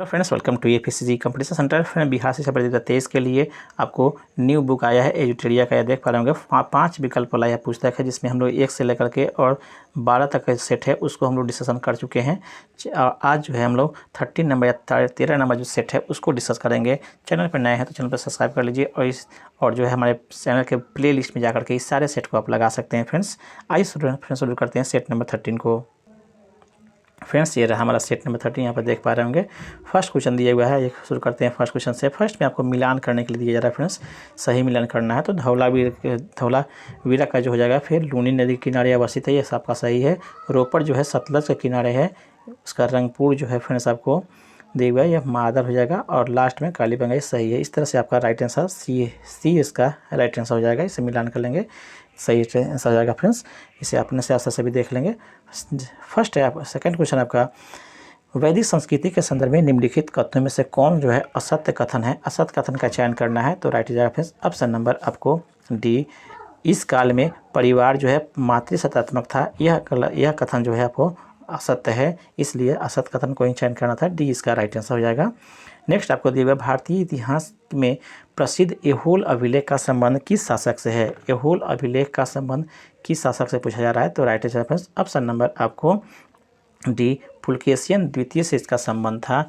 Hello friends, welcome to APSC competition centre. Friend, Bihar से प्रतियोगिता 23 के लिए आपको न्यू बुक आया है एजुटेरिया का। यह देख पा रहे होंगे 5 विकल्प वाला यह पुस्तक है, जिसमें हम लोग 1 से लेकर के और 12 तक का सेट है उसको हम लोग डिस्कशन कर चुके हैं। आज जो है हम लोग 13 नंबर या 13 नंबर जो सेट है उसको डिस्कस करेंगे। चैनल पर नए हैं तो चैनल पर सब्सक्राइब कर लीजिए और जो है हमारे चैनल के प्ले लिस्ट में जाकर के इस सारे सेट को आप लगा सकते हैं। फ्रेंड्स, आइए शुरू करते हैं सेट नंबर 13 को। फ्रेंड्स, ये रहा हमारा सेट नंबर 13, यहाँ पर देख पा रहे होंगे। फर्स्ट क्वेश्चन दिया हुआ है, ये शुरू करते हैं फर्स्ट क्वेश्चन से। फर्स्ट में आपको मिलान करने के लिए दिया जा रहा है फ्रेंड्स, सही मिलान करना है। तो धौलावीरा का जो हो जाएगा, फिर लूनी नदी के किनारे अवस्थित है, ये आपका सही है। रोपड़ जो है सतलज के किनारे है, उसका रंगपुर जो है फ्रेंड्स आपको दिया हुआ है, यह मादर हो जाएगा। और लास्ट में कालीबंगा, ये सही है। इस तरह से आपका राइट आंसर सी इसका राइट आंसर हो जाएगा। इसे मिलान कर लेंगे, सही आंसर हो जाएगा फ्रेंड्स। इसे अपने से आसानी से भी देख लेंगे। फर्स्ट है आप सेकंड क्वेश्चन आपका, वैदिक संस्कृति के संदर्भ में निम्नलिखित कथनों में से कौन जो है असत्य कथन है। असत्य कथन का चयन करना है, तो राइट हो जाएगा फ्रेंड्स ऑप्शन नंबर आपको डी। इस काल में परिवार जो है मातृसत्तात्मक था, यह कथन जो है आपको असत्य है, इसलिए असत्य कथन को ही चयन करना था। डी इसका राइट आंसर हो जाएगा। नेक्स्ट आपको दिया हुआ, भारतीय इतिहास में प्रसिद्ध ऐहोल अभिलेख का संबंध किस शासक से है। ऐहोल अभिलेख का संबंध किस शासक से पूछा जा रहा है, तो right answer friends option number आपको डी, पुलकेशियन द्वितीय से इसका संबंध था।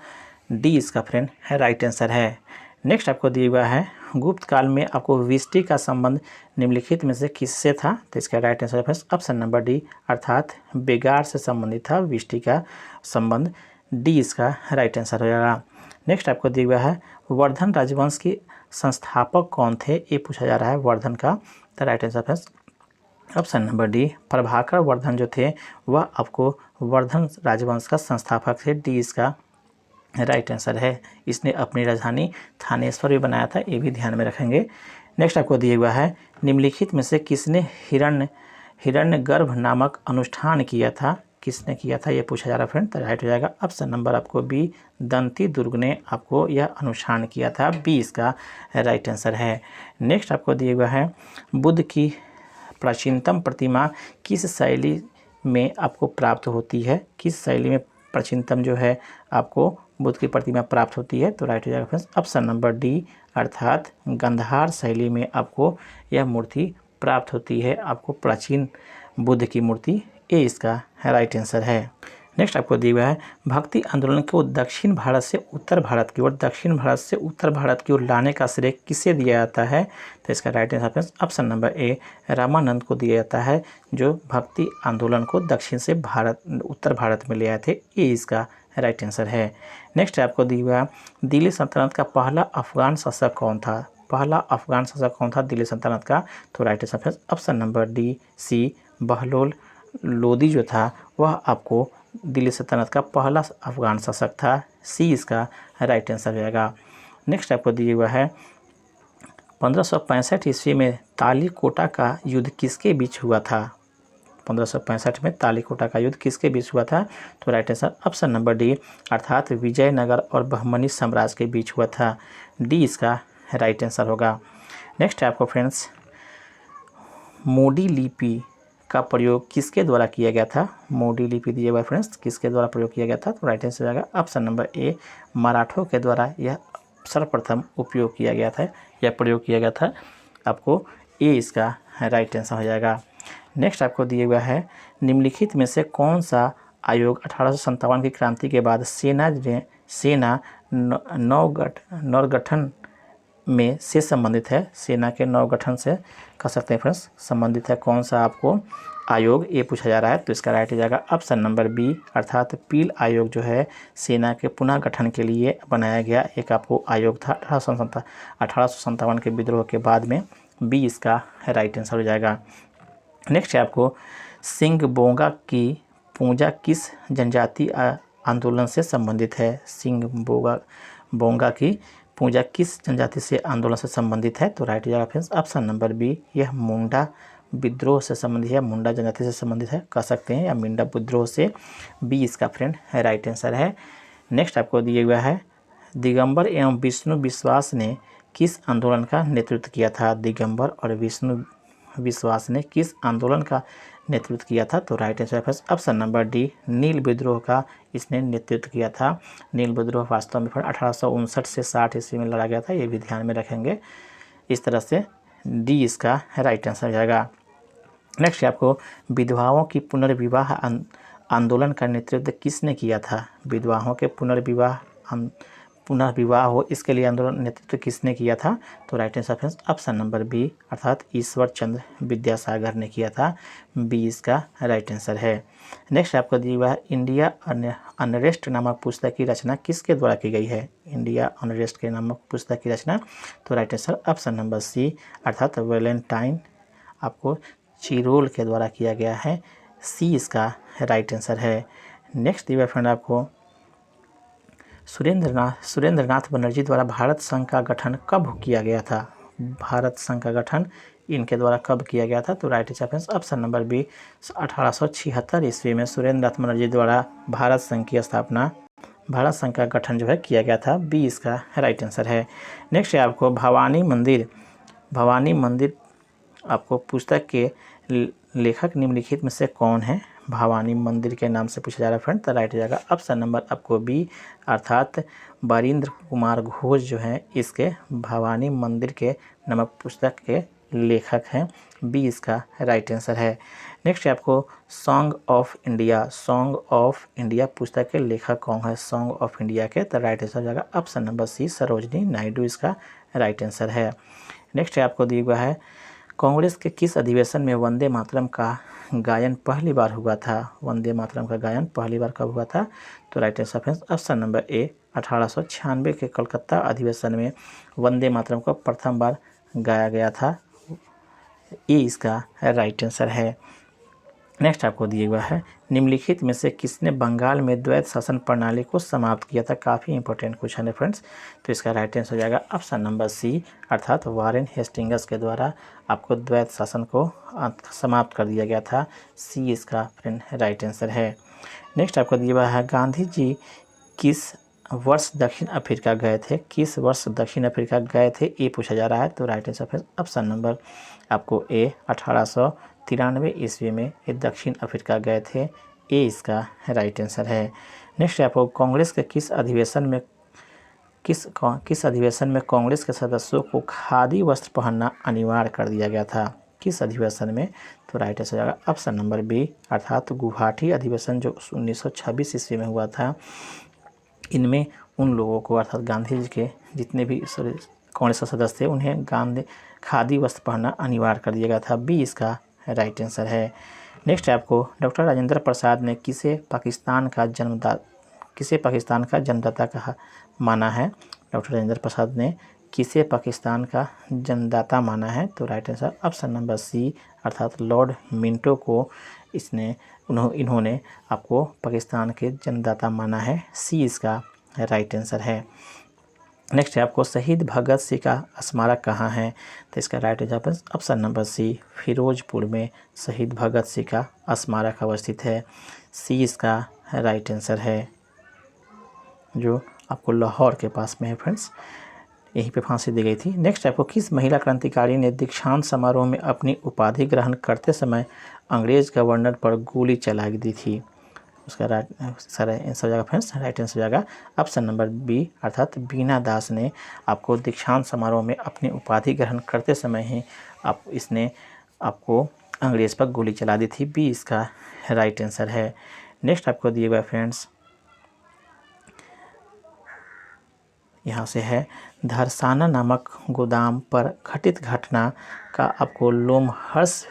डी इसका फ्रेंड है राइट आंसर है। नेक्स्ट आपको दिया हुआ है, गुप्त काल में आपको विष्टि का संबंध निम्नलिखित में से किससे था, तो इसका right answer friends option number D, अर्थात बेगार से संबंधित था विष्टि का संबंध। डी इसका राइट आंसर हो जाएगा। नेक्स्ट आपको दिया हुआ है, वर्धन राजवंश के संस्थापक कौन थे, ये पूछा जा रहा है वर्धन का। तो right answer friends option number D, Prabhakar Vardhan जो थे वह आपको वर्धन राजवंश का संस्थापक थे। डी इसका राइट आंसर है। इसने अपनी राजधानी थानेश्वर भी बनाया था, ये भी ध्यान में रखेंगे। नेक्स्ट आपको दिया हुआ है, निम्नलिखित में से किसने हिरण्यगर्भ नामक अनुष्ठान किया था। किसने किया था ये पूछा जा रहा है फ्रेंड, तो राइट हो जाएगा ऑप्शन नंबर आपको बी, दंती दुर्ग ने आपको यह अनुष्ठान किया था। बी इसका राइट आंसर है। नेक्स्ट आपको दिया हुआ है, बुद्ध की प्राचीनतम प्रतिमा किस शैली में आपको प्राप्त होती है। किस शैली में प्राचीनतम जो है आपको बुद्ध की प्रतिमा प्राप्त होती है, तो राइट हो जाएगा फ्रेंड्स ऑप्शन नंबर डी, अर्थात गंधार शैली में आपको यह मूर्ति प्राप्त होती है, आपको प्राचीन बुद्ध की मूर्ति। ए इसका राइट आंसर है। नेक्स्ट आपको दिया हुआ है, भक्ति आंदोलन को दक्षिण भारत से उत्तर भारत की ओर लाने का श्रेय किसे दिया जाता है, तो इसका right answer option number A, Ramanand को दिया जाता है, जो भक्ति आंदोलन को दक्षिण से उत्तर भारत में ले आए थे। ये इसका राइट आंसर है। नेक्स्ट आपको दिया हुआ, दिल्ली सल्तनत का पहला अफगान शासक कौन था। पहला अफगान शासक कौन था दिल्ली सल्तनत का, तो right answer option number D C, Bahlol Lodi जो था वह आपको दिल्ली सल्तनत का पहला अफगान शासक था। सी इसका राइट आंसर रहेगा। नेक्स्ट आपको दिया हुआ है, 1565 ईस्वी में तालीकोटा का युद्ध किसके बीच हुआ था। 1565 में तालीकोटा का युद्ध किसके बीच हुआ था, तो right answer option number D, अर्थात विजयनगर और बहमनी साम्राज्य के बीच हुआ था। डी इसका राइट आंसर होगा। नेक्स्ट आपको फ्रेंड्स, मोडी लिपि का प्रयोग किसके द्वारा किया गया था। मोडी लिपि दिया हुआ फ्रेंड्स, किसके द्वारा प्रयोग किया गया था, तो राइट आंसर जाएगा ऑप्शन नंबर ए, मराठों के द्वारा यह सर्वप्रथम उपयोग किया गया था या प्रयोग किया गया था। आपको ए इसका राइट आंसर हो जाएगा। नेक्स्ट आपको दिया हुआ है, निम्नलिखित में से कौन सा आयोग 1857 की क्रांति के बाद सेना नवगठन में से संबंधित है। सेना के नवगठन से कह सकते हैं फ्रेंड्स संबंधित है, कौन सा आपको आयोग ये पूछा जा रहा है, तो इसका राइट हो जाएगा ऑप्शन नंबर बी, अर्थात पील आयोग जो है सेना के पुनः गठन के लिए बनाया गया एक आपको आयोग था 1857 के विद्रोह के बाद में। बी इसका राइट आंसर हो जाएगा। नेक्स्ट है आपको, सिंगबोंगा की पूजा किस जनजाति आंदोलन से संबंधित है। सिंगबोंगा की पूजा किस जनजाति से आंदोलन से संबंधित है, तो राइट हो जाएगा फ्रेंड्स ऑप्शन नंबर बी, यह मुंडा विद्रोह से संबंधित है, मुंडा जनजाति से संबंधित है कह सकते हैं, या मुंडा विद्रोह से। बी इसका फ्रेंड राइट आंसर है। नेक्स्ट आपको दिया हुआ है, दिगंबर एवं विष्णु विश्वास ने किस आंदोलन का नेतृत्व किया था। दिगंबर और विष्णु विश्वास ने किस आंदोलन का नेतृत्व किया था? तो राइट आंसर है ऑप्शन नंबर डी, नील विद्रोह का इसने नेतृत्व किया था। नील विद्रोह वास्तव में 1859 से 60 ईस्वी में लड़ा गया था, ये भी ध्यान में रखेंगे। इस तरह से डी इसका राइट आंसर हो जाएगा। नेक्स्ट आपको विधवाओं की पुनर्विवाह आंदोलन का नेतृत्व किसने किया था? विधवाओं के पुनर्विवाह हो इसके लिए आंदोलन नेतृत्व किसने किया था? तो right answer option number B अर्थात ईश्वर चंद्र विद्यासागर ने किया था। बी इसका राइट आंसर है। नेक्स्ट आपको दिया हुआ है इंडिया अनरेस्ट नामक पुस्तक की रचना किसके द्वारा की गई है? इंडिया अनरेस्ट के नामक पुस्तक की रचना, तो right answer option number C अर्थात वैलेंटाइन आपको चिरोल के द्वारा किया गया है। सी इसका राइट आंसर है। नेक्स्ट दिया फ्रेंड आपको सुरेंद्रनाथ बनर्जी द्वारा भारत संघ का गठन कब किया गया था? भारत संघ का गठन इनके द्वारा कब किया गया था? तो right answer option number B 1876 ईस्वी में सुरेंद्रनाथ बनर्जी द्वारा भारत संघ का गठन जो है किया गया था। बी इसका राइट आंसर है। नेक्स्ट है आपको भवानी मंदिर आपको पुस्तक के लेखक निम्नलिखित में से कौन है? भवानी मंदिर के नाम से पूछा जा रहा है फ्रेंड, तो राइट हो जाएगा ऑप्शन नंबर आपको बी अर्थात बरिंद्र कुमार घोष जो हैं इसके भवानी मंदिर के नामक पुस्तक के लेखक हैं। बी इसका राइट आंसर है। नेक्स्ट आपको सॉन्ग ऑफ इंडिया पुस्तक के लेखक कौन है? सॉन्ग ऑफ इंडिया के, तो राइट आंसर हो जाएगा option number C Sarojini Naidu इसका राइट आंसर है। नेक्स्ट आपको दिया हुआ है कांग्रेस के किस अधिवेशन में वंदे मातरम का गायन पहली बार हुआ था? वंदे मातरम का गायन पहली बार कब हुआ था? तो right answer option number A 1896 के कलकत्ता अधिवेशन में वंदे मातरम को प्रथम बार गाया गया था। ये इसका राइट आंसर है। नेक्स्ट आपको दिया हुआ है निम्नलिखित में से किसने बंगाल में द्वैत शासन प्रणाली को समाप्त किया था? काफ़ी इंपॉर्टेंट क्वेश्चन है फ्रेंड्स, तो इसका राइट आंसर हो जाएगा ऑप्शन नंबर सी अर्थात वारेन हेस्टिंग्स के द्वारा आपको द्वैत शासन को समाप्त कर दिया गया था। सी इसका फ्रेंड राइट आंसर है। नेक्स्ट आपको दिया हुआ है गांधी जी किस वर्ष दक्षिण अफ्रीका गए थे? किस वर्ष दक्षिण अफ्रीका गए थे ये पूछा जा रहा है, तो राइट आंसर ऑप्शन नंबर आपको ए 1893 ईस्वी में ये दक्षिण अफ्रीका गए थे। ए इसका राइट आंसर है। नेक्स्ट आपको कांग्रेस के किस अधिवेशन में कांग्रेस के सदस्यों को खादी वस्त्र पहनना अनिवार्य कर दिया गया था? किस अधिवेशन में? तो राइट आंसर जाएगा ऑप्शन नंबर बी अर्थात गुवाहाटी अधिवेशन जो 1926 ईस्वी में हुआ था। इनमें उन लोगों को अर्थात गांधी जी के जितने भी कांग्रेस के सदस्य थे उन्हें खादी वस्त्र पहनना अनिवार्य कर दिया गया था। बी इसका राइट आंसर है। नेक्स्ट आपको डॉक्टर राजेंद्र प्रसाद ने किसे पाकिस्तान का जन्मदाता कहा माना है? डॉक्टर राजेंद्र प्रसाद ने किसे पाकिस्तान का जन्मदाता माना है? तो right answer option number C अर्थात लॉर्ड मिंटो को इन्होंने आपको पाकिस्तान के जन्मदाता माना है। सी इसका राइट आंसर है। नेक्स्ट है आपको शहीद भगत सिंह का स्मारक कहाँ है? तो इसका right answer option number C Ferozepur में शहीद भगत सिंह का स्मारक अवस्थित है। सी इसका राइट आंसर है, जो आपको लाहौर के पास में है फ्रेंड्स, यहीं पे फांसी दी गई थी। नेक्स्ट आपको किस महिला क्रांतिकारी ने दीक्षांत समारोह में अपनी उपाधि ग्रहण करते समय अंग्रेज गवर्नर पर गोली चला दी थी? उसका राइट आंसर हो जाएगा फ्रेंड्स, राइट आंसर हो जाएगा ऑप्शन नंबर बी अर्थात बीना दास ने आपको दीक्षांत समारोह में अपनी उपाधि ग्रहण करते समय ही इसने आपको अंग्रेज पर गोली चला दी थी। बी इसका राइट आंसर है। नेक्स्ट आपको दिए हुए फ्रेंड्स यहाँ से है धरसाना नामक गोदाम पर घटित घटना का आपको लोमहर्ष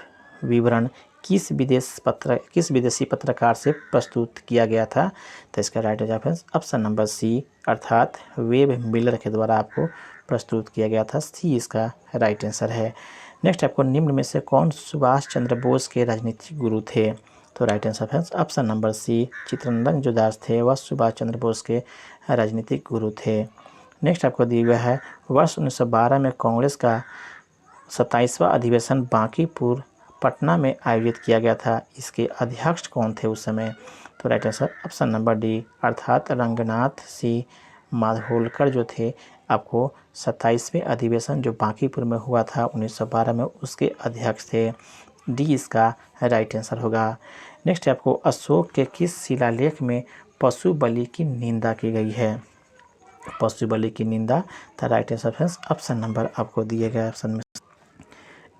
विवरण किस विदेशी पत्रकार से प्रस्तुत किया गया था? तो इसका right answer option number C अर्थात वेब मिलर के द्वारा आपको प्रस्तुत किया गया था। सी इसका राइट आंसर है। नेक्स्ट आपको निम्न में से कौन सुभाष चंद्र बोस के राजनीतिक गुरु थे? तो राइट आंसर है ऑप्शन नंबर सी चित्तरंजन जो दास थे वह सुभाष चंद्र बोस के राजनीतिक गुरु थे। नेक्स्ट आपको दिया हुआ है वर्ष 1912 में कांग्रेस का 27वां अधिवेशन बांकीपुर पटना में आयोजित किया गया था। इसके अध्यक्ष कौन थे उस समय? तो right answer option number D अर्थात रंगनाथ सिंह माधोलकर जो थे आपको 27वें अधिवेशन जो बांकीपुर में हुआ था 1912 में उसके अध्यक्ष थे। डी इसका राइट आंसर होगा। नेक्स्ट आपको अशोक के किस शिलालेख में पशु बलि की निंदा की गई है? पशु बलि की निंदा the right answer friends option number आपको दिए गए ऑप्शन में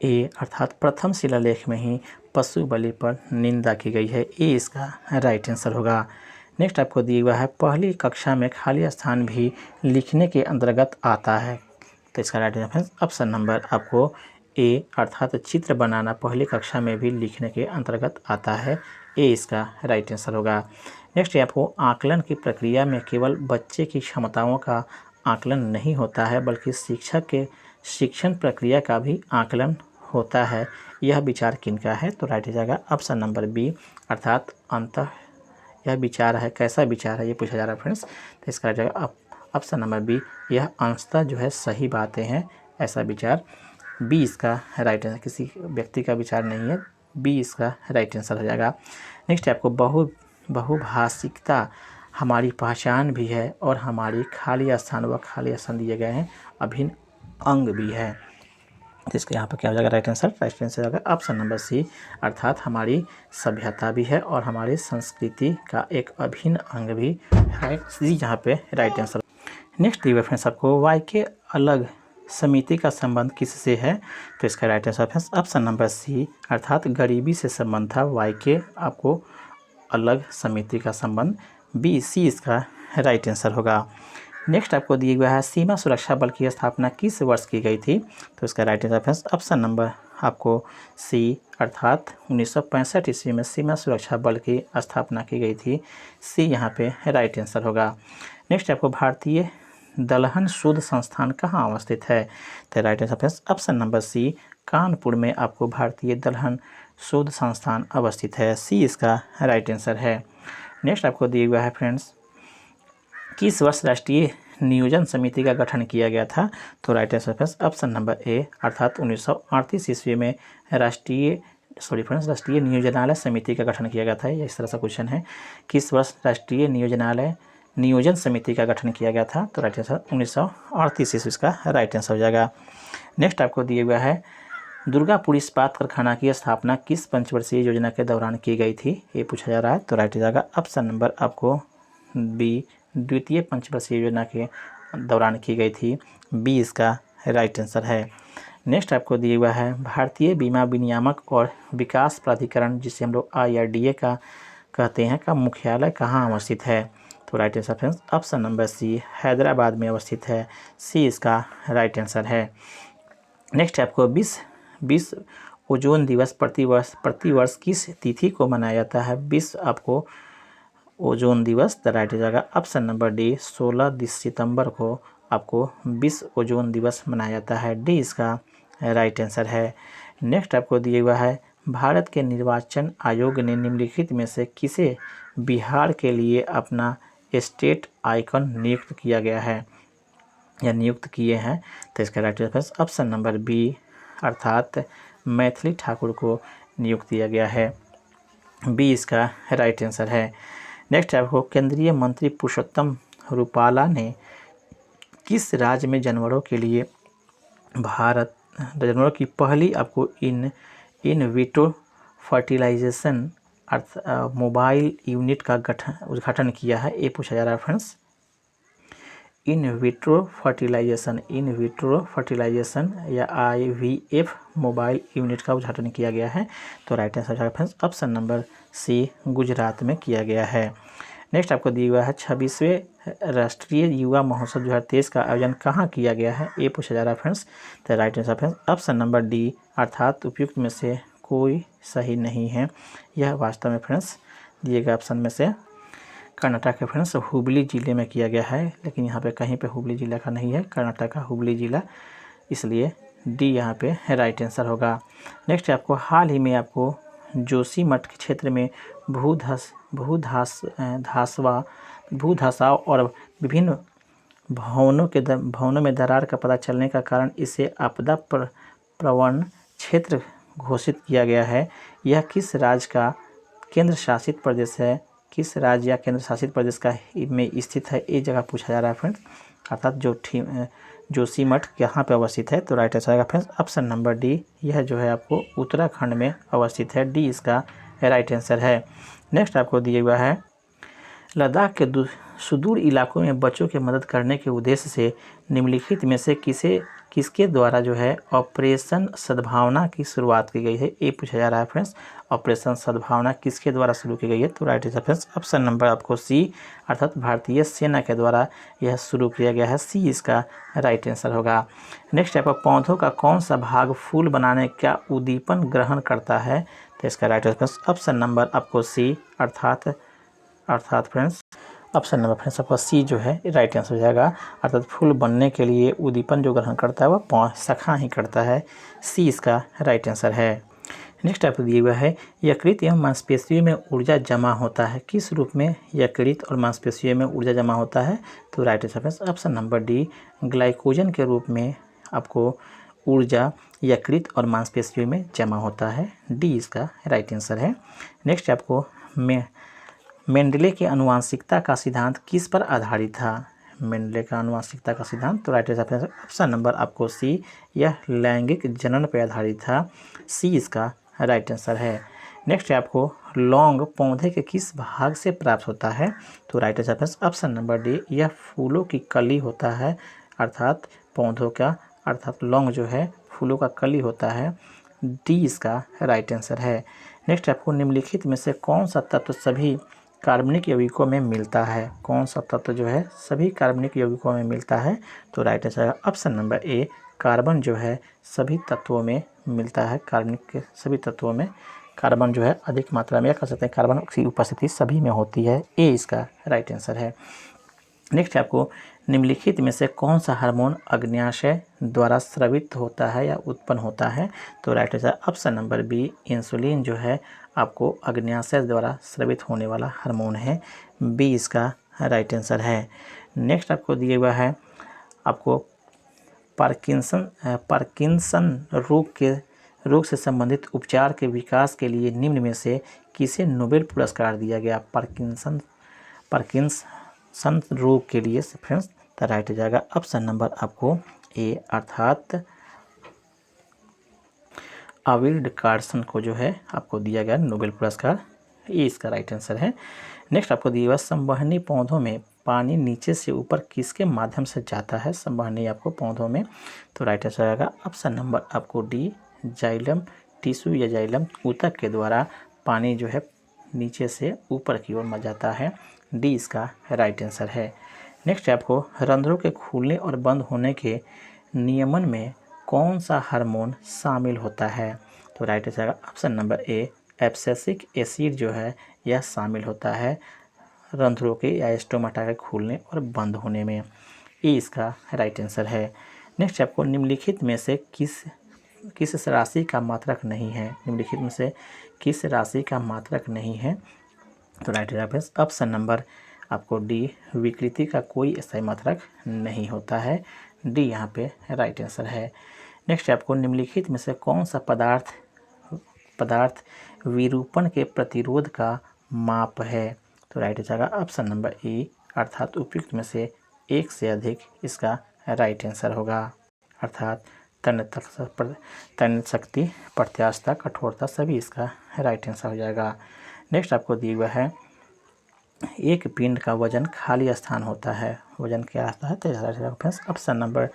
ए अर्थात प्रथम शिलालेख में ही पशु बलि पर निंदा की गई है। ए इसका राइट आंसर होगा। नेक्स्ट आपको दिया हुआ है पहली कक्षा में खाली स्थान भी लिखने के अंतर्गत आता है। तो इसका राइट आंसर ऑप्शन नंबर आपको ए अर्थात चित्र बनाना पहली कक्षा में भी लिखने के अंतर्गत आता है। ए इसका राइट आंसर होगा। नेक्स्ट आपको आकलन की प्रक्रिया में केवल बच्चे की क्षमताओं का आकलन नहीं होता है बल्कि शिक्षक के शिक्षण प्रक्रिया का भी आकलन होता है। यह विचार किनका है? तो राइट हो जाएगा ऑप्शन नंबर बी अर्थात अंतः यह विचार है, कैसा विचार है ये पूछा जा रहा है फ्रेंड्स। तो इसका राइट जाएगा ऑप्शन नंबर बी, यह अंशतः जो है सही बातें हैं, ऐसा विचार। बी इसका राइट आंसर, किसी व्यक्ति का विचार नहीं है, बी इसका राइट आंसर हो जाएगा। नेक्स्ट आपको बहुभाषिकता हमारी पहचान भी है और हमारी खाली स्थान व खाली स्थान दिए गए हैं अभिन्न अंग भी है। तो इसका यहाँ पर क्या हो जाएगा राइट आंसर? राइट आंसर होगा ऑप्शन नंबर सी अर्थात हमारी सभ्यता भी है और हमारी संस्कृति का एक अभिन्न अंग भी है। सी यहाँ पे राइट आंसर। नेक्स्ट दिए फ्रेंड्स आपको वाई के अलग समिति का संबंध किससे है? तो इसका right answer friends option number C अर्थात गरीबी से संबंध था वाई के आपको अलग समिति का संबंध। बी सी इसका राइट आंसर होगा। नेक्स्ट आपको दिया गया है सीमा सुरक्षा बल की स्थापना किस वर्ष की गई थी? तो इसका right answer friends option number आपको सी अर्थात 1965 ईस्वी में सीमा सुरक्षा बल की स्थापना की गई थी। सी यहाँ पे राइट आंसर होगा। नेक्स्ट आपको भारतीय दलहन शोध संस्थान कहाँ अवस्थित है? तो right answer friends option number C Kanpur में आपको भारतीय दलहन शोध संस्थान अवस्थित है। सी इसका राइट आंसर है। नेक्स्ट आपको दिया हुआ है फ्रेंड्स किस वर्ष राष्ट्रीय नियोजन समिति का गठन किया गया था? तो right answer friends option number A अर्थात 1938 ईस्वी में राष्ट्रीय नियोजनालय समिति का गठन किया गया था। इस तरह से क्वेश्चन है, किस वर्ष राष्ट्रीय नियोजन समिति का गठन किया गया था? तो राइट आंसर 1938 ईस्वी का राइट आंसर हो जाएगा। नेक्स्ट आपको दिया हुआ है दुर्गापुर इस्पात कारखाना की स्थापना किस पंचवर्षीय योजना के दौरान की गई थी? ये पूछा जा रहा है। तो राइट हो जाएगा ऑप्शन नंबर आपको बी द्वितीय पंचवर्षीय योजना के दौरान की गई थी। बी इसका राइट आंसर है। नेक्स्ट आपको दिया हुआ है भारतीय बीमा विनियामक और विकास प्राधिकरण जिसे हम लोग IRDA का कहते हैं का मुख्यालय कहाँ अवस्थित है? तो right answer friends option number C Hyderabad में अवस्थित है। सी इसका राइट आंसर है। नेक्स्ट आपको 20 ओजोन दिवस प्रतिवर्ष किस तिथि को मनाया जाता है? 20 आपको ओजोन दिवस द राइट हो जाएगा ऑप्शन नंबर डी 16 सितंबर को आपको 20 ओजोन दिवस मनाया जाता है। डी इसका राइट आंसर है। नेक्स्ट आपको दिया हुआ है भारत के निर्वाचन आयोग ने निम्नलिखित में से किसे बिहार के लिए अपना स्टेट आइकन नियुक्त किया गया है या नियुक्त किए हैं? तो इसका right answer option number B अर्थात मैथिली ठाकुर को नियुक्त किया गया है। बी इसका राइट आंसर है। नेक्स्ट आपको केंद्रीय मंत्री पुरुषोत्तम रूपाला ने किस राज्य में जानवरों की पहली आपको in vitro fertilization mobile unit का उद्घाटन किया है? ये पूछा जा रहा है फ्रेंड्स। इन विट्रो फर्टिलाइजेशन या IVF मोबाइल यूनिट का उद्घाटन किया गया है। तो right answer friends option number C Gujarat में किया गया है। नेक्स्ट आपको दिया हुआ है 26वें राष्ट्रीय युवा महोत्सव 2023 का आयोजन कहाँ किया गया है? ये पूछा जा रहा है फ्रेंड्स। तो right answer friends option number D अर्थात उपयुक्त में से कोई सही नहीं है। यह वास्तव में फ्रेंड्स दिए गए ऑप्शन में से कर्नाटक के फ्रेंड्स हुबली ज़िले में किया गया है, लेकिन यहाँ पे कहीं पे हुबली ज़िला का नहीं है, कर्नाटक का हुबली ज़िला, इसलिए डी यहाँ पे राइट आंसर होगा। नेक्स्ट आपको हाल ही में आपको जोशीमठ के क्षेत्र में भूधसाव और विभिन्न भवनों में दरार का पता चलने का कारण इसे आपदा प्रवण क्षेत्र घोषित किया गया है। यह किस राज्य का केंद्र शासित प्रदेश है? किस राज्य या केंद्र शासित प्रदेश का में स्थित है? ये जगह पूछा जा रहा है फ्रेंड्स। अर्थात जोशीमठ यहाँ पे अवस्थित है। तो राइट आंसर आएगा फ्रेंड्स ऑप्शन नंबर डी। यह जो है आपको उत्तराखंड में अवस्थित है। डी इसका राइट आंसर है। नेक्स्ट आपको दिया हुआ है, लद्दाख के सुदूर इलाकों में बच्चों की मदद करने के उद्देश्य से निम्नलिखित में से किसके द्वारा जो है ऑपरेशन सद्भावना की शुरुआत की गई है। ये पूछा जा रहा है फ्रेंड्स, ऑपरेशन सद्भावना किसके द्वारा शुरू की गई है। तो right answer friends option number आपको सी, अर्थात भारतीय सेना के द्वारा यह शुरू किया गया है। सी इसका राइट आंसर होगा। नेक्स्ट आपका, पौधों का कौन सा भाग फूल बनाने का उद्दीपन ग्रहण करता है। तो इसका राइट आंसर ऑप्शन नंबर आपको सी, अर्थात फ्रेंड्स ऑप्शन नंबर फ्रेंड्स आपका सी जो है राइट आंसर हो जाएगा। अर्थात फूल बनने के लिए उद्दीपन जो ग्रहण करता है वह शाखा ही करता है। सी इसका राइट आंसर है। नेक्स्ट आपको दिया हुआ है, यकृत एवं मांसपेशियों में ऊर्जा जमा होता है। किस रूप में यकृत और मांसपेशियों में ऊर्जा जमा होता है। तो right answer friends option number D, glycogen के रूप में आपको ऊर्जा यकृत और मांसपेशियों में जमा होता है। डी इसका राइट आंसर है। नेक्स्ट आपको, मेंडले के आनुवंशिकता का सिद्धांत किस पर आधारित था। मेंडले का आनुवंशिकता का सिद्धांत, तो राइट आंसर ऑप्शन नंबर आपको सी, यह लैंगिक जनन पर आधारित था। सी इसका राइट आंसर है। नेक्स्ट आपको, लौंग पौधे के किस भाग से प्राप्त होता है। तो right answer option number D, यह फूलों की कली होता है। अर्थात पौधों का, अर्थात लौंग जो है फूलों का कली होता है। डी इसका राइट आंसर है। नेक्स्ट आपको, निम्नलिखित में से कौन सा तत्व सभी कार्बनिक यौगिकों में मिलता है। कौन सा तत्व जो है सभी कार्बनिक यौगिकों में मिलता है। तो right answer option number A, carbon जो है सभी तत्वों में मिलता है। कार्बनिक के सभी तत्वों में कार्बन जो है अधिक मात्रा में, या कह सकते हैं कार्बन की उपस्थिति सभी में होती है। ए इसका राइट आंसर है। नेक्स्ट आपको, निम्नलिखित में से कौन सा हार्मोन अग्न्याशय द्वारा स्रावित होता है या उत्पन्न होता है। तो right answer option number B, insulin जो है आपको अग्न्याशय द्वारा स्रावित होने वाला हार्मोन है। बी इसका राइट आंसर है। नेक्स्ट आपको दिया हुआ है, आपको पार्किंसन रोग से संबंधित उपचार के विकास के लिए निम्न में से किसे नोबेल पुरस्कार दिया गया। पार्किंसन रोग के लिए फ्रेंड्स, तो राइट हो जाएगा ऑप्शन नंबर आपको ए, अर्थात आविर्ड कार्सन को जो है आपको दिया गया नोबेल पुरस्कार। ये इसका राइट आंसर है। नेक्स्ट आपको दिया हुआ, संवहनी पौधों में पानी नीचे से ऊपर किसके माध्यम से जाता है। संवहनी आपको पौधों में, तो राइट आंसर आएगा ऑप्शन नंबर आपको डी, जाइलम टिश्यू या जाइलम ऊतक के द्वारा पानी जो है नीचे से ऊपर की ओर में जाता है। डी इसका राइट आंसर है। नेक्स्ट आपको, रंध्रों के खुलने और बंद होने के नियमन में कौन सा हार्मोन शामिल होता है। तो right answer option number A, abscisic acid जो है यह शामिल होता है रंध्रों के या स्टोमाटा के खुलने और बंद होने में। ये इसका राइट आंसर है। नेक्स्ट आपको, निम्नलिखित में से किस राशि का मात्रक नहीं है। निम्नलिखित में से किस राशि का मात्रक नहीं है। तो राइट आंसर ऑप्शन नंबर आपको डी, विकृति का कोई स्थायी मात्रक नहीं होता है। डी यहाँ पे राइट आंसर है। नेक्स्ट आपको, निम्नलिखित में से कौन सा पदार्थ विरूपण के प्रतिरोध का माप है। तो राइट आंसर ऑप्शन नंबर ई, अर्थात उपयुक्त में से एक से अधिक इसका राइट आंसर होगा। अर्थात तन्य शक्ति, प्रत्यास्थता, कठोरता सभी इसका राइट आंसर हो जाएगा। नेक्स्ट आपको दिया हुआ है, एक पिंड का वजन खाली स्थान होता है। वजन क्या आता है। तो ऑप्शन नंबर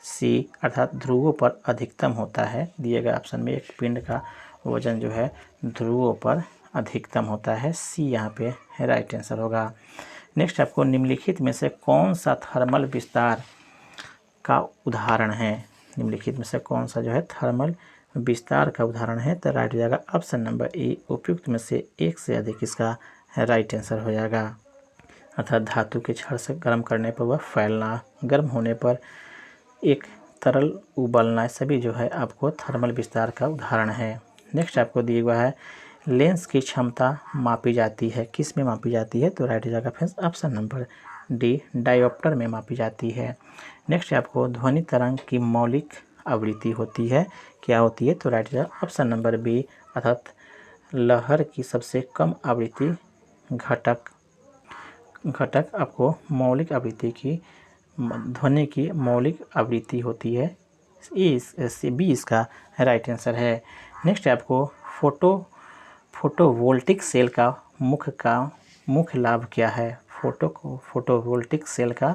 सी, अर्थात ध्रुवों पर अधिकतम होता है। दिए गए ऑप्शन में एक पिंड का वजन जो है ध्रुवों पर अधिकतम होता है। सी यहाँ पे राइट आंसर होगा। नेक्स्ट आपको, निम्नलिखित में से कौन सा थर्मल विस्तार का उदाहरण है। निम्नलिखित में से कौन सा जो है थर्मल विस्तार का उदाहरण है। तो राइट हो जाएगा ऑप्शन नंबर ए, उपयुक्त में से एक से अधिक इसका राइट आंसर हो जाएगा। अर्थात धातु के छड़ से गर्म करने पर वह फैलना, गर्म होने पर एक तरल उबलना, सभी जो है आपको थर्मल विस्तार का उदाहरण है। नेक्स्ट आपको दिया हुआ है, लेंस की क्षमता मापी जाती है, किस में मापी जाती है। तो राइट हो जाएगा friends option number D, dioptre में मापी जाती है। नेक्स्ट आपको, ध्वनि तरंग की मौलिक आवृत्ति होती है, क्या होती है। तो राइट हो जाएगा ऑप्शन नंबर बी, अर्थात लहर की सबसे कम आवृत्ति घटक आपको मौलिक आवृत्ति की ध्वनि की मौलिक आवृत्ति होती है। बी इसका राइट आंसर है। नेक्स्ट है आपको फोटोवोल्टिक सेल का मुख्य लाभ क्या है। फोटोवोल्टिक सेल का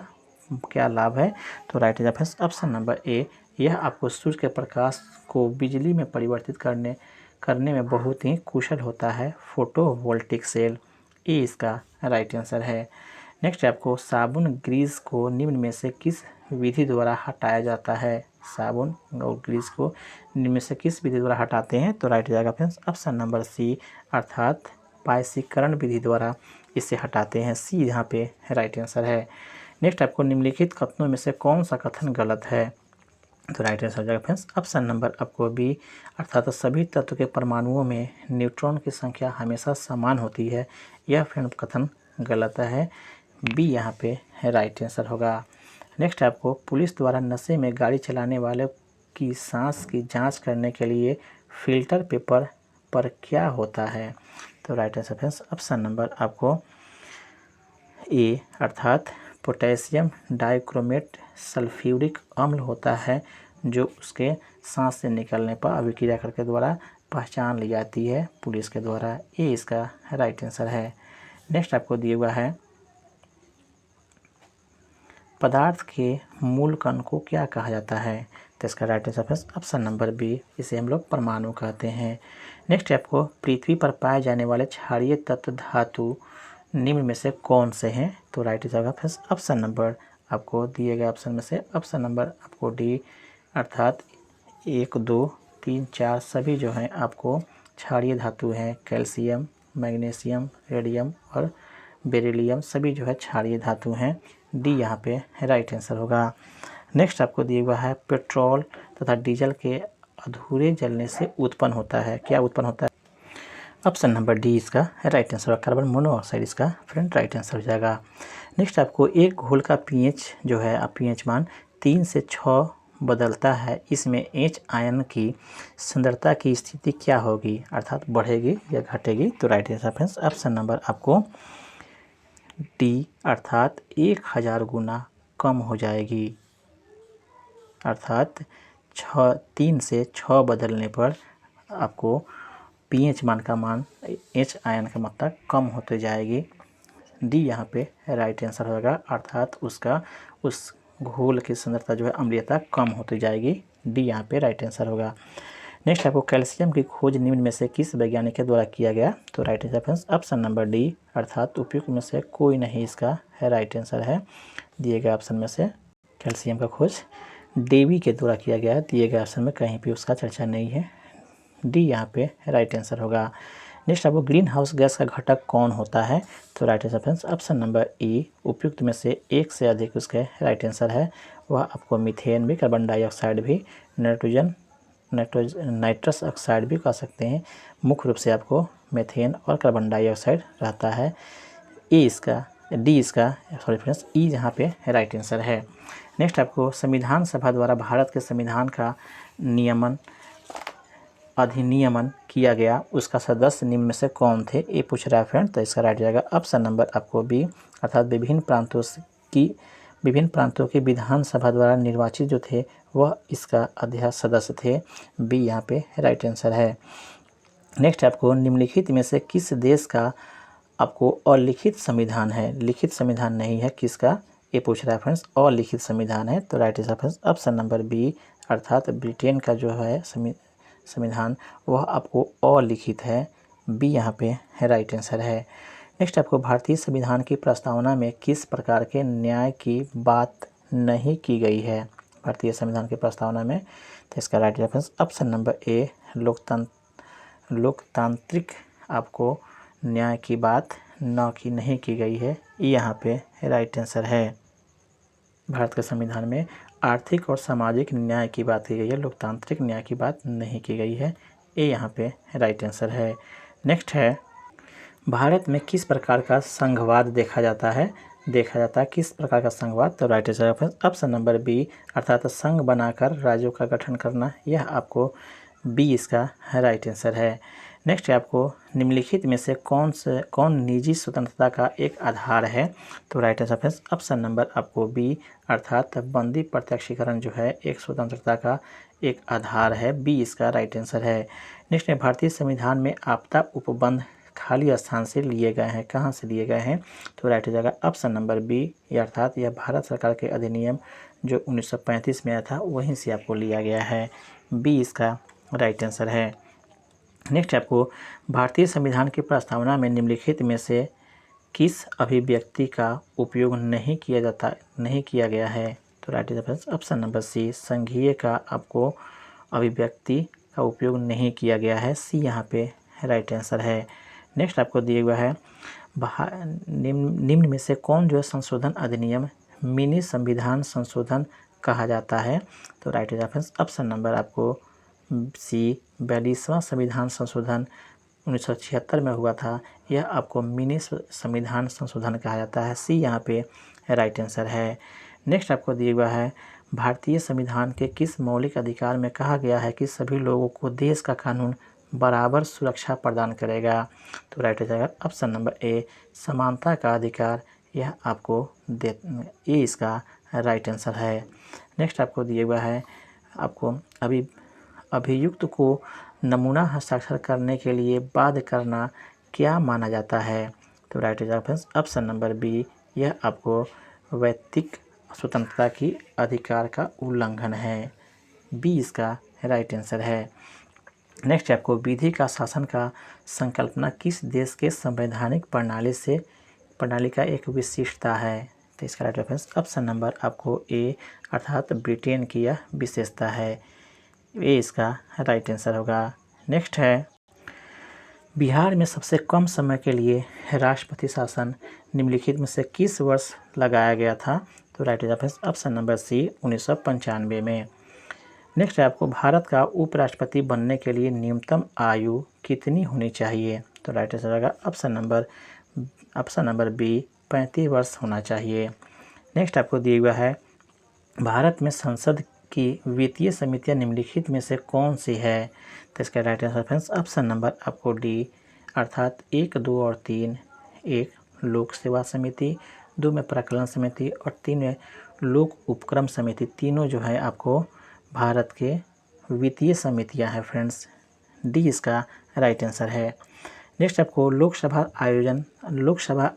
क्या लाभ है, तो राइट आंसर है ऑप्शन नंबर ए। यह आपको सूर्य के प्रकाश को बिजली में परिवर्तित करने में बहुत ही कुशल होता है फोटोवोल्टिक सेल। ए इसका राइट आंसर है। नेक्स्ट आपको साबुन ग्रीस को निम्न में से किस विधि द्वारा हटाया जाता है। साबुन और ग्रीस को निम्न में से किस विधि द्वारा हटाते हैं, तो राइट जाएगा फ्रेंड्स ऑप्शन नंबर सी, अर्थात पायसीकरण विधि द्वारा इसे हटाते हैं। सी यहाँ पे राइट आंसर है। नेक्स्ट आपको निम्नलिखित कथनों में से कौन सा कथन गलत है, तो राइट आंसर हो जाएगा फ्रेंड्स ऑप्शन नंबर आपको बी, अर्थात सभी तत्व के परमाणुओं में न्यूट्रॉन की संख्या हमेशा समान होती है। यह फ्रेंड कथन गलत है। बी यहाँ पे राइट आंसर होगा। नेक्स्ट आपको पुलिस द्वारा नशे में गाड़ी चलाने वाले की सांस की जांच करने के लिए फिल्टर पेपर पर क्या होता है, तो right answer friends option number आपको ए, अर्थात पोटेशियम डाइक्रोमेट सल्फ्यूरिक अम्ल होता है, जो उसके सांस से निकलने पर अभिक्रिया करके द्वारा पहचान ली जाती है पुलिस के द्वारा। ए इसका राइट आंसर है। नेक्स्ट आपको दिया हुआ है पदार्थ के मूल कण को क्या कहा जाता है, तो इसका right answer option number B, इसे हम लोग परमाणु कहते हैं। नेक्स्ट आपको पृथ्वी पर पाए जाने वाले क्षारीय तत्व धातु निम्न में से कौन से हैं, तो राइट आंसर ऑप्शन नंबर आपको दिए गए ऑप्शन में से ऑप्शन नंबर आपको डी, अर्थात 1, 2, 3, 4 सभी जो हैं आपको क्षारीय धातु हैं। कैल्शियम, मैग्नीशियम, रेडियम और बेरिलियम सभी जो है क्षारीय धातु हैं। डी यहाँ पे राइट आंसर होगा। नेक्स्ट आपको दिया हुआ है पेट्रोल तथा डीजल के अधूरे जलने से उत्पन्न होता है, क्या उत्पन्न होता है, ऑप्शन नंबर डी इसका राइट आंसर होगा, कार्बन मोनोऑक्साइड इसका फ्रेंड राइट आंसर हो जाएगा। नेक्स्ट आपको एक घोल का पीएच जो है पीएच मान 3 से 6 बदलता है, इसमें एच आयन की सांद्रता की स्थिति क्या होगी, अर्थात बढ़ेगी या घटेगी, तो right answer friends option number आपको डी, अर्थात 1000 गुना कम हो जाएगी। अर्थात 3 से 6 बदलने पर आपको पीएच मान का मान एच आयन का मात्रा कम होते जाएगी। डी यहाँ पे राइट आंसर होगा, अर्थात उस घोल की सांद्रता जो है अम्लीयता कम होती जाएगी। डी यहाँ पे राइट आंसर होगा। नेक्स्ट आपको कैल्शियम की खोज निम्न में से किस वैज्ञानिक के द्वारा किया गया, तो right answer option number D, अर्थात उपयुक्त में से कोई नहीं इसका राइट आंसर है। दिए गए ऑप्शन में से कैल्शियम का खोज डेवी के द्वारा किया गया है, दिए गए ऑप्शन में कहीं भी उसका चर्चा नहीं है। डी यहाँ पे राइट आंसर होगा। नेक्स्ट आपको ग्रीन हाउस गैस का घटक कौन होता है, तो राइट आंसर ऑप्शन नंबर ई, उपयुक्त में से एक से अधिक उसके राइट आंसर है। वह आपको मीथेन भी, कार्बन डाइऑक्साइड भी, नाइट्रस ऑक्साइड भी कह सकते हैं। मुख्य रूप से आपको मीथेन और कार्बन डाइऑक्साइड रहता है। डी इसका सॉरी फ्रेंड्स ई यहाँ पे राइट आंसर है। नेक्स्ट आपको संविधान सभा द्वारा भारत के संविधान का अधिनियमन किया गया, उसका सदस्य निम्न में से कौन थे, ये पूछ रहा है फ्रेंड, तो इसका राइट जाएगा ऑप्शन नंबर आपको बी, अर्थात विभिन्न प्रांतों के विधानसभा द्वारा निर्वाचित जो थे वह इसका अध्यक्ष सदस्य थे। बी यहाँ पे राइट आंसर है। नेक्स्ट आपको निम्नलिखित में से किस देश का आपको अलिखित संविधान है, लिखित संविधान नहीं है, किसका ये पूछ रहा है फ्रेंड्स, अलिखित संविधान है, तो right answer option number B, अर्थात ब्रिटेन का जो है संविधान वह आपको अलिखित है। बी यहाँ पे राइट आंसर है। नेक्स्ट आपको भारतीय संविधान की प्रस्तावना में किस प्रकार के न्याय की बात नहीं की गई है, भारतीय संविधान की प्रस्तावना में, तो इसका right reference option number A, लोकतांत्रिक आपको न्याय की बात नहीं की गई है, ये यहाँ पे राइट आंसर है। भारत के संविधान में आर्थिक और सामाजिक न्याय की बात की गई है, लोकतांत्रिक न्याय की बात नहीं की गई है, ये यहाँ पे राइट आंसर है। नेक्स्ट है भारत में किस प्रकार का संघवाद देखा जाता है, किस प्रकार का संघवाद, तो right answer option number B, अर्थात संघ बनाकर राज्यों का गठन करना, यह आपको बी इसका राइट आंसर है। नेक्स्ट है आपको निम्नलिखित में से कौन निजी स्वतंत्रता का एक आधार है? तो right answer friends option number आपको बी, अर्थात बंदी प्रत्यक्षीकरण जो है एक स्वतंत्रता का एक आधार है। बी इसका राइट आंसर है। नेक्स्ट है भारतीय संविधान में आपदा उपबंध खाली स्थान से लिए गए हैं, कहाँ से लिए गए हैं? तो राइट हो जाएगा ऑप्शन नंबर बी, अर्थात यह भारत सरकार के अधिनियम जो 1935 में आया था वहीं से आपको लिया गया है। बी इसका राइट आंसर है। नेक्स्ट आपको भारतीय संविधान की प्रस्तावना में निम्नलिखित में से किस अभिव्यक्ति का उपयोग नहीं किया गया है? तो right answer option number C, संघीय का आपको अभिव्यक्ति का उपयोग नहीं किया गया है। सी यहाँ पे राइट आंसर है। नेक्स्ट आपको दिया हुआ है निम्न में से कौन जो है संशोधन अधिनियम मिनी संविधान संशोधन कहा जाता है? तो राइट आंसर ऑप्शन नंबर आपको सी, 42वां संविधान संशोधन 1976 में हुआ था, यह आपको मिनी संविधान संशोधन कहा जाता है। सी यहाँ पे राइट आंसर है। नेक्स्ट आपको दिया हुआ है भारतीय संविधान के किस मौलिक अधिकार में कहा गया है कि सभी लोगों को देश का कानून बराबर सुरक्षा प्रदान करेगा? तो राइट हो जाएगा ऑप्शन नंबर ए, समानता का अधिकार, यह आपको ए इसका राइट आंसर है। नेक्स्ट आपको दिया हुआ है आपको अभियुक्त को नमूना हस्ताक्षर करने के लिए बाध्य करना क्या माना जाता है? तो राइट ऑप्शन नंबर बी, यह आपको वैयक्तिक स्वतंत्रता की अधिकार का उल्लंघन है। बी इसका राइट आंसर है। नेक्स्ट आपको विधि का शासन का संकल्पना किस देश के संवैधानिक प्रणाली का एक विशिष्टता है? तो इसका राइट ऑप्शन नंबर आपको ए, अर्थात ब्रिटेन की यह विशेषता है। ए इसका राइट आंसर होगा। नेक्स्ट है बिहार में सबसे कम समय के लिए राष्ट्रपति शासन निम्नलिखित में से किस वर्ष लगाया गया था? तो right answer option number C, 1995 में। नेक्स्ट है आपको भारत का उपराष्ट्रपति बनने के लिए न्यूनतम आयु कितनी होनी चाहिए? तो राइट आंसर होगा ऑप्शन नंबर बी, 35 वर्ष होना चाहिए। नेक्स्ट आपको दिया हुआ है भारत में संसद की वित्तीय समितियां निम्नलिखित में से कौन सी है? तो इसका राइट आंसर ऑप्शन नंबर आपको डी, अर्थात 1, 2 और 3। 1 लोक सेवा समिति, 2 में प्राक्कलन समिति और 3 में लोक उपक्रम समिति, तीनों जो है आपको भारत के वित्तीय समितियां हैं फ्रेंड्स। डी इसका राइट आंसर है। नेक्स्ट आपको लोकसभा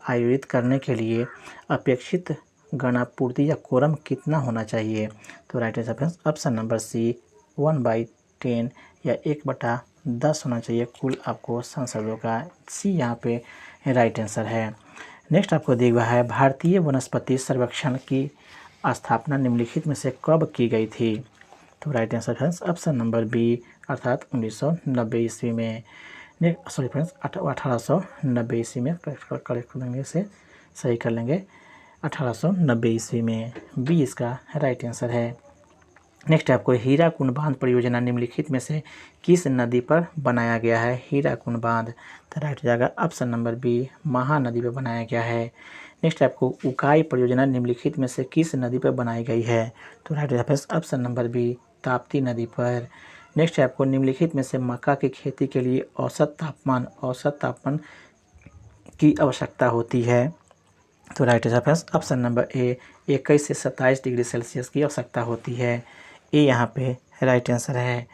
आयोजित करने के लिए अपेक्षित गणापूर्ति या कोरम कितना होना चाहिए? तो right answer option number C, 1/10 या 1/10 होना चाहिए कुल आपको सांसदों का। सी यहाँ पे राइट आंसर है। नेक्स्ट आपको दिया हुआ है भारतीय वनस्पति सर्वेक्षण की स्थापना निम्नलिखित में से कब की गई थी? तो right answer friends option number B, अर्थात 1990 ईस्वी में। सॉरी फ्रेंड्स 1890 ईस्वी में, करेक्ट कर लेंगे, इसे सही कर लेंगे, 1890 ईस्वी में। बी इसका राइट आंसर है। नेक्स्ट आपको हीराकुंड बांध परियोजना निम्नलिखित में से किस नदी पर बनाया गया है? हीराकुंड बांध, तो राइट हो जाएगा ऑप्शन नंबर बी, महानदी पर बनाया गया है। नेक्स्ट आपको उकाई परियोजना निम्नलिखित में से किस नदी पर बनाई गई है? तो राइट हो जाएगा ऑप्शन नंबर बी, ताप्ती नदी पर। नेक्स्ट आपको निम्नलिखित में से मक्का की खेती के लिए औसत तापमान की आवश्यकता होती है? तो right answer option number A, 21 से 27 डिग्री सेल्सियस की आवश्यकता होती है। ए यहाँ पे राइट आंसर है।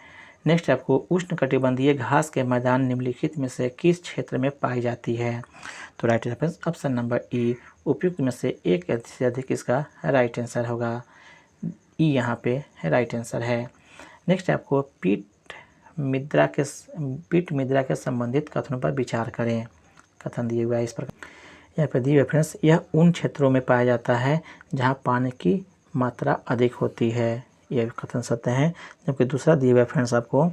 नेक्स्ट आपको उष्णकटिबंधीय घास के मैदान निम्नलिखित में से किस क्षेत्र में पाई जाती है? तो राइट आंसर ऑप्शन नंबर ई, उपयुक्त में से एक से अधिक इसका राइट आंसर होगा। ई यहाँ पे राइट आंसर है। नेक्स्ट आपको पीठ मुद्रा के संबंधित कथनों पर विचार करें। कथन दिए हुआ है इस प्रकार, यहाँ पे दिए हुए फ्रेंड्स, यह उन क्षेत्रों में पाया जाता है जहाँ पानी की मात्रा अधिक होती है, यह कथन सत्य है। जबकि दूसरा दिए हुआ फ्रेंड्स आपको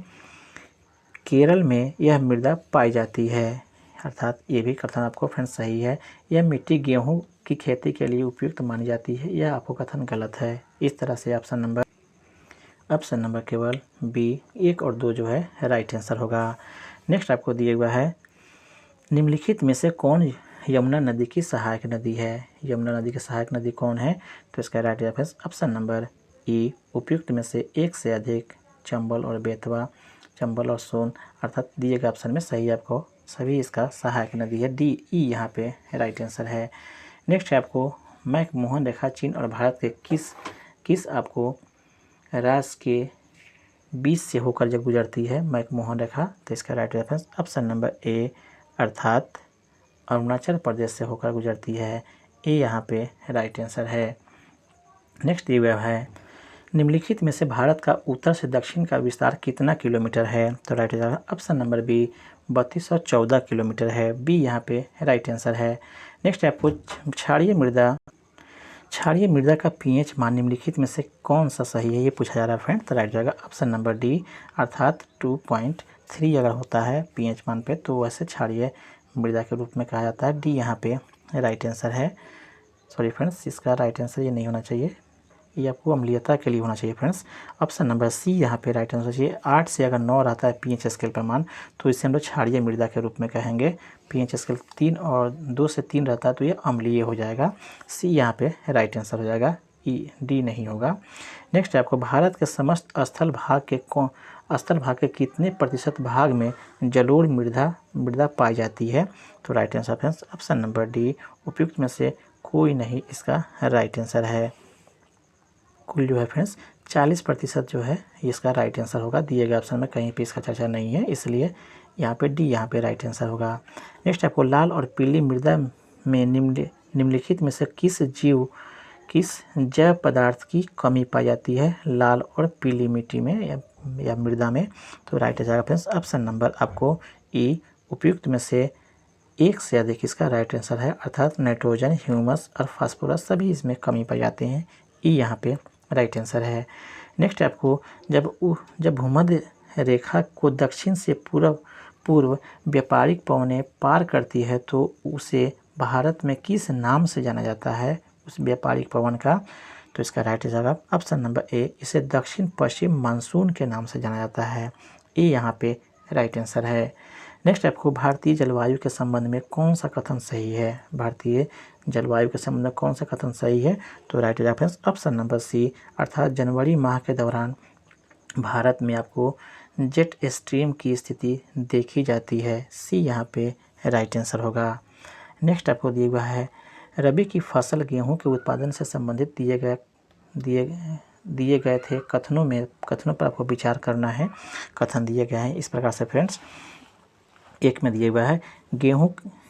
केरल में यह मृदा पाई जाती है, अर्थात ये भी कथन आपको फ्रेंड्स सही है। यह मिट्टी गेहूँ की खेती के लिए उपयुक्त मानी जाती है, यह आपको कथन गलत है। इस तरह से ऑप्शन नंबर केवल बी, 1 और 2 जो है राइट आंसर होगा। नेक्स्ट आपको दिया हुआ है निम्नलिखित में से कौन यमुना नदी की सहायक नदी है? यमुना नदी की सहायक नदी कौन है? तो इसका राइट आंसर ऑप्शन नंबर ई, उपयुक्त में से एक से अधिक, चंबल और बेतवा। चंबल और सोन, अर्थात दिए गए ऑप्शन में सही आपको सभी इसका सहायक नदी है। डी ई यहाँ पे राइट आंसर है। नेक्स्ट है आपको मैकमोहन रेखा चीन और भारत के किस आपको राज्य के बीच से होकर जब गुजरती है मैकमोहन रेखा, तो इसका right reference option number A अर्थात अरुणाचल प्रदेश से होकर गुजरती है। ए यहाँ पे राइट आंसर है। नेक्स्ट दिया हुआ है निम्नलिखित में से भारत का उत्तर से दक्षिण का विस्तार कितना किलोमीटर है, तो right answer option number B 3214 kilometre है। बी यहाँ पे राइट आंसर है। नेक्स्ट है आपको क्षारीय मृदा का पीएच मान निम्नलिखित में से कौन सा सही है, ये पूछा जा रहा है फ्रेंड, तो राइट जाएगा ऑप्शन नंबर डी अर्थात 2.3 अगर होता है पीएच मान पे तो वैसे क्षारीय मृदा के रूप में कहा जाता है। डी यहाँ पे राइट आंसर है। सॉरी फ्रेंड्स, इसका राइट आंसर ये नहीं होना चाहिए, ये आपको अम्लीयता के लिए होना चाहिए फ्रेंड्स। ऑप्शन नंबर सी यहाँ पे राइट आंसर चाहिए। 8 से अगर 9 रहता है पीएच स्केल पर मान तो इसे हम लोग क्षारीय मृदा के रूप में कहेंगे। पीएच स्केल 3 और 2 से 3 रहता है तो ये अम्लीय हो जाएगा। सी यहाँ पे राइट आंसर हो जाएगा, ई डी नहीं होगा। नेक्स्ट है आपको भारत के समस्त स्थल भाग के कितने प्रतिशत भाग में जलोढ़ मृदा पाई जाती है, तो right answer friends option number D उपयुक्त में से कोई नहीं इसका राइट आंसर है। कुल जो है फ्रेंड्स 40% जो है इसका राइट आंसर होगा। दिए गए ऑप्शन में कहीं पे इसका चर्चा नहीं है, इसलिए यहाँ पे डी यहाँ पे राइट आंसर होगा। नेक्स्ट आपको लाल और पीली मृदा में निम्नलिखित में से किस जैव पदार्थ की कमी पाई जाती है लाल और पीली मिट्टी में या मृदा में, तो right answer friends option number आपको ई उपयुक्त में से एक से अधिक इसका राइट आंसर है, अर्थात नाइट्रोजन, ह्यूमस और फास्फोरस सभी इसमें कमी पाई जाते हैं। ई यहाँ पे राइट आंसर है। नेक्स्ट आपको जब भूमध्य रेखा को दक्षिण से पूर्व व्यापारिक पवनें पार करती है तो उसे भारत में किस नाम से जाना जाता है उस व्यापारिक पवन का, तो इसका right answer option number A इसे दक्षिण पश्चिम मानसून के नाम से जाना जाता है। ए यहाँ पे राइट आंसर है। नेक्स्ट आपको भारतीय जलवायु के संबंध में कौन सा कथन सही है, भारतीय जलवायु के संबंध में कौन सा कथन सही है, तो right reference option number C अर्थात जनवरी माह के दौरान भारत में आपको जेट स्ट्रीम की स्थिति देखी जाती है। सी यहाँ पे राइट आंसर होगा। नेक्स्ट आपको दिया हुआ है रबी की फसल गेहूं के उत्पादन से संबंधित दिए गए थे कथनों पर आपको विचार करना है। कथन दिए गए हैं इस प्रकार से फ्रेंड्स। एक में दिया हुआ है गेहूं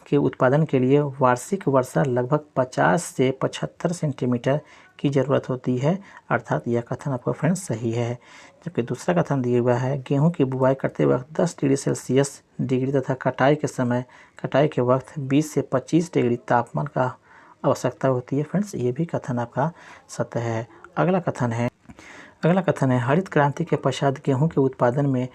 के उत्पादन के लिए वार्षिक वर्षा लगभग 50 से 75 सेंटीमीटर की ज़रूरत होती है, अर्थात यह कथन आपका फ्रेंड्स सही है। जबकि दूसरा कथन दिया हुआ है गेहूं की बुवाई करते वक्त 10 डिग्री सेल्सियस तथा कटाई के वक्त 20 से 25 डिग्री तापमान का आवश्यकता होती है फ्रेंड्स, ये भी कथन आपका सत्य है। अगला कथन है हरित क्रांति के पश्चात गेहूं के उत्पादन में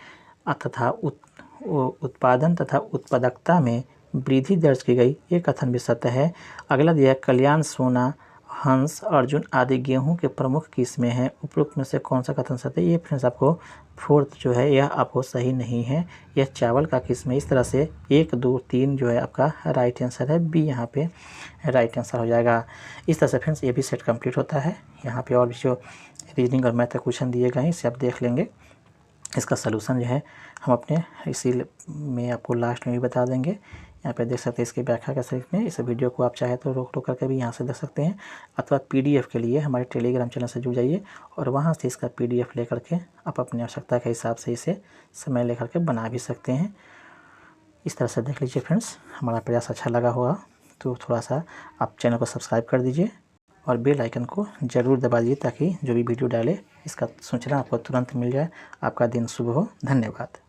उत्पादन तथा उत्पादकता में वृद्धि दर्ज की गई, ये कथन भी सत्य है। अगला दिया कल्याण, सोना, हंस, अर्जुन आदि गेहूं के प्रमुख किस्में हैं, उपरोक्त में से कौन सा कथन सत्य है, ये फ्रेंड्स आपको फोर्थ जो है यह आपको सही नहीं है, यह चावल का किस्म है। इस तरह से 1, 2, 3 जो है आपका राइट आंसर है। बी यहाँ पे राइट आंसर हो जाएगा। इस तरह से फ्रेंड्स ये भी सेट कंप्लीट होता है। यहाँ पे और भी जो रीजनिंग और मैथ के क्वेश्चन दिए गए हैं इसे आप देख लेंगे। इसका सलूशन जो है हम अपने इसी में आपको लास्ट में भी बता देंगे। यहाँ पे देख सकते हैं इसकी व्याख्या के साथ में। इस वीडियो को आप चाहे तो रोक करके भी यहाँ से देख सकते हैं, अथवा पीडीएफ के लिए हमारे टेलीग्राम चैनल से जुड़ जाइए और वहाँ से इसका पीडीएफ लेकर के आप अपनी आवश्यकता के हिसाब से इसे समय लेकर के बना भी सकते हैं। इस तरह से देख लीजिए फ्रेंड्स। हमारा प्रयास अच्छा लगा होगा तो थोड़ा सा आप चैनल को सब्सक्राइब कर दीजिए और बेल आइकन को ज़रूर दबा दीजिए ताकि जो भी वीडियो डाले इसका सूचना आपको तुरंत मिल जाए। आपका दिन शुभ हो। धन्यवाद।